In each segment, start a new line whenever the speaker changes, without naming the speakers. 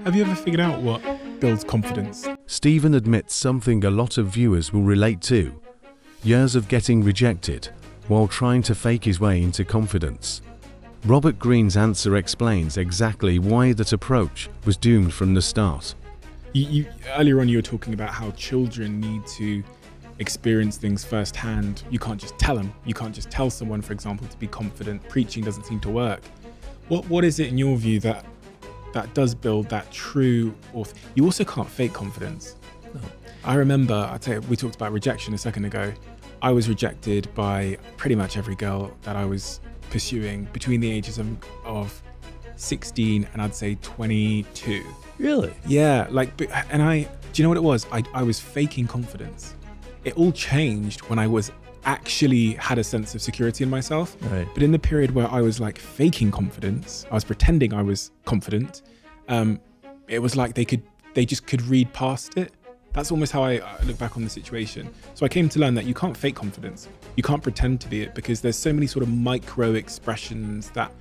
Have you ever figured out what builds confidence?
Steven admits something a lot of viewers will relate to: years of getting rejected while trying to fake his way into confidence. Robert Greene's answer explains exactly why that approach was doomed from the start.
Earlier on you were talking about how children need to experience things firsthand. You can't just tell them. You can't just tell someone, for example, to be confident. Preaching doesn't seem to work. What is it in your view that does build that true, you also can't fake confidence.
No.
I remember, we talked about rejection a second ago. I was rejected by pretty much every girl that I was pursuing between the ages of 16 and I'd say 22.
Really?
Yeah, do you know what it was? I was faking confidence. It all changed when I was actually had a sense of security in myself.
Right.
But in the period where I was like faking confidence, I was pretending I was confident. It was like they just could read past it. That's almost how I look back on the situation. So I came to learn that you can't fake confidence. You can't pretend to be it, because there's so many sort of micro expressions that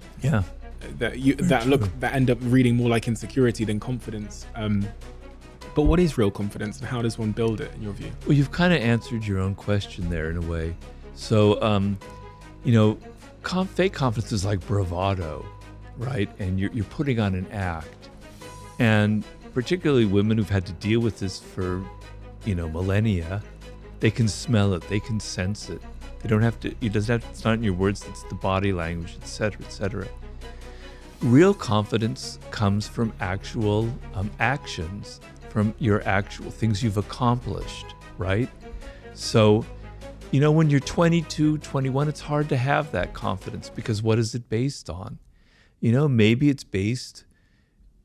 end up reading more like insecurity than confidence. But what is real confidence, and how does one build it, in your view?
Well, you've kind of answered your own question there in a way. So, fake confidence is like bravado, right? And you're putting on an act. And particularly women who've had to deal with this for, millennia, they can smell it, they can sense it. They don't have to, it's not in your words, it's the body language, et cetera, et cetera. Real confidence comes from actual actions, from your actual things you've accomplished, right? So, when you're 22, 21, it's hard to have that confidence, because what is it based on? Maybe it's based,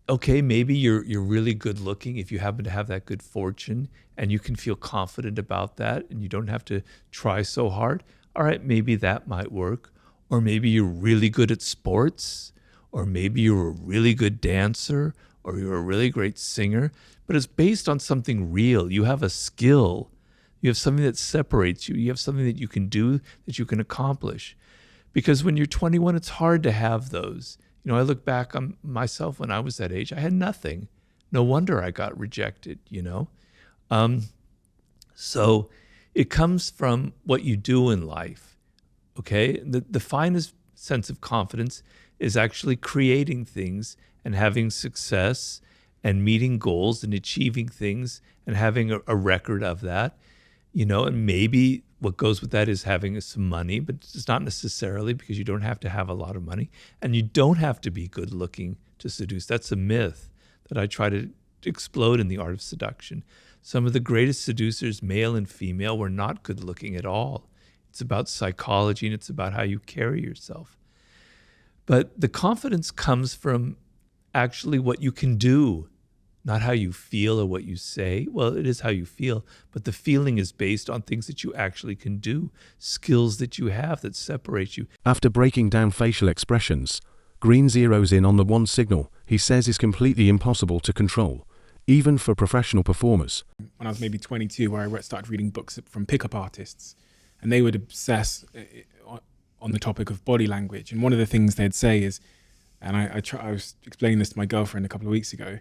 maybe you're really good looking if you happen to have that good fortune and you can feel confident about that and you don't have to try so hard. All right, maybe that might work. Or maybe you're really good at sports, or maybe you're a really good dancer, or you're a really great singer, but it's based on something real. You have a skill. You have something that separates you. You have something that you can do, that you can accomplish. Because when you're 21, it's hard to have those. I look back on myself when I was that age. I had nothing. No wonder I got rejected, So it comes from what you do in life, okay? The finest sense of confidence is actually creating things and having success and meeting goals and achieving things and having a record of that, and maybe what goes with that is having some money, but it's not necessarily, because you don't have to have a lot of money, and you don't have to be good looking to seduce. That's a myth that I try to explode in The Art of Seduction. Some of the greatest seducers, male and female, were not good looking at all. It's about psychology, and it's about how you carry yourself. But the confidence comes from actually what you can do, not how you feel or what you say. Well, it is how you feel, but the feeling is based on things that you actually can do, skills that you have that separate you.
After breaking down facial expressions, Greene zeroes in on the one signal he says is completely impossible to control, even for professional performers.
When I was maybe 22, where I started reading books from pickup artists, and they would obsess on the topic of body language. And one of the things they'd say is, and I was explaining this to my girlfriend a couple of weeks ago,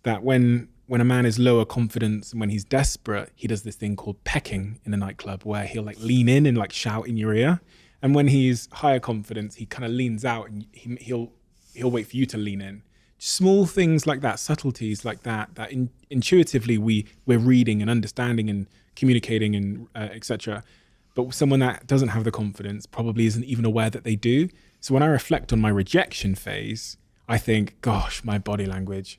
that when a man is lower confidence and when he's desperate, he does this thing called pecking in a nightclub, where he'll lean in and shout in your ear. And when he's higher confidence, he kind of leans out and he'll wait for you to lean in. Small things like that, subtleties like that intuitively we're reading and understanding and communicating and etc. But someone that doesn't have the confidence probably isn't even aware that they do. So when I reflect on my rejection phase, I think, gosh, my body language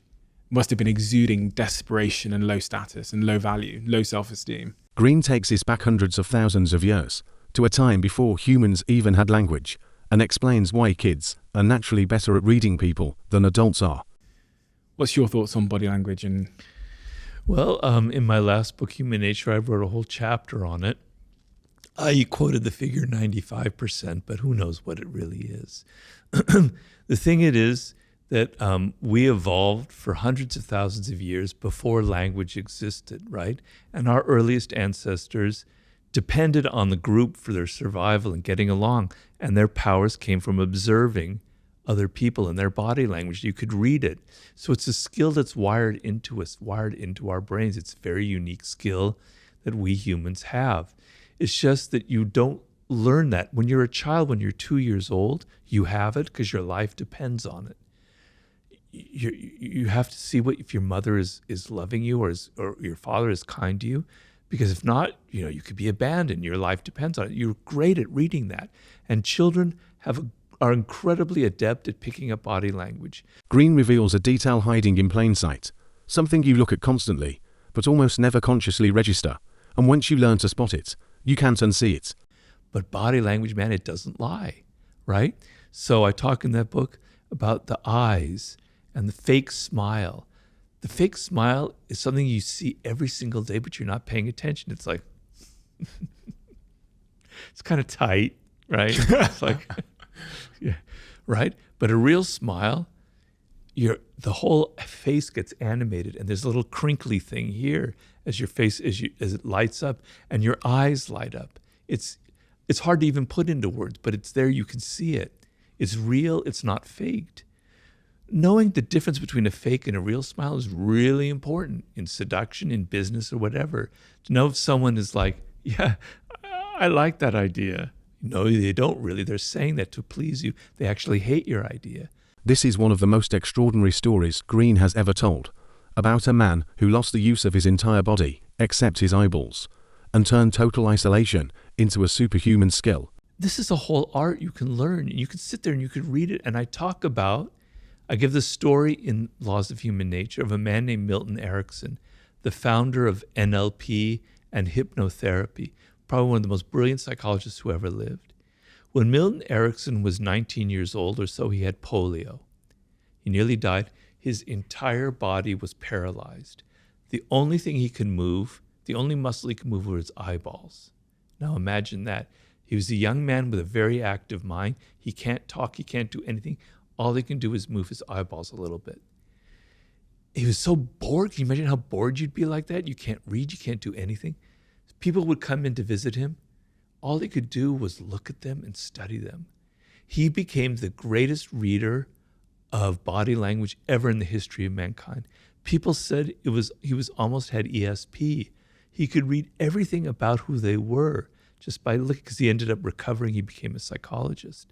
must have been exuding desperation and low status and low value, low self-esteem.
Greene takes us back hundreds of thousands of years, to a time before humans even had language, and explains why kids are naturally better at reading people than adults are.
What's your thoughts on body language?
Well, in my last book, Human Nature, I wrote a whole chapter on it. I quoted the figure 95%, but who knows what it really is. The thing it is that we evolved for hundreds of thousands of years before language existed, right? And our earliest ancestors depended on the group for their survival and getting along, and their powers came from observing other people and their body language. You could read it. So it's a skill that's wired into us, wired into our brains. It's a very unique skill that we humans have. It's just that you don't learn that. When you're a child, when you're 2 years old, you have it because your life depends on it. You have to see what if your mother is loving you or your father is kind to you, because if not, you could be abandoned. Your life depends on it. You're great at reading that, and children are incredibly adept at picking up body language.
Greene reveals a detail hiding in plain sight, something you look at constantly, but almost never consciously register. And once you learn to spot it, you can't unsee it.
But body language, man, it doesn't lie, right? So I talk in that book about the eyes and the fake smile. The fake smile is something you see every single day, but you're not paying attention. It's like, it's kind of tight, right? It's like, yeah, right? But a real smile, the whole face gets animated, and there's a little crinkly thing here as your face, as it lights up, and your eyes light up. It's hard to even put into words, but it's there. You can see it. It's real. It's not faked. Knowing the difference between a fake and a real smile is really important in seduction, in business, or whatever. To know if someone is like, yeah, I like that idea. No, they don't really. They're saying that to please you. They actually hate your idea.
This is one of the most extraordinary stories Greene has ever told, about a man who lost the use of his entire body, except his eyeballs, and turned total isolation into a superhuman skill.
This is a whole art you can learn. You can sit there and you can read it. And I give the story in Laws of Human Nature of a man named Milton Erickson, the founder of NLP and hypnotherapy, probably one of the most brilliant psychologists who ever lived. When Milton Erickson was 19 years old or so, he had polio. He nearly died. His entire body was paralyzed. The only thing he could move, the only muscle he could move were his eyeballs. Now imagine that. He was a young man with a very active mind. He can't talk, he can't do anything. All he can do is move his eyeballs a little bit. He was so bored. Can you imagine how bored you'd be like that? You can't read, you can't do anything. People would come in to visit him. All he could do was look at them and study them. He became the greatest reader of body language ever in the history of mankind. People said he was almost had ESP. He could read everything about who they were just by looking, because he ended up recovering. He became a psychologist.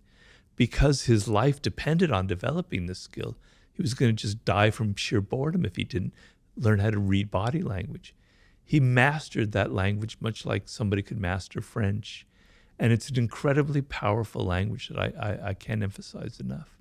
Because his life depended on developing this skill, he was going to just die from sheer boredom if he didn't learn how to read body language. He mastered that language much like somebody could master French. And it's an incredibly powerful language that I can't emphasize enough.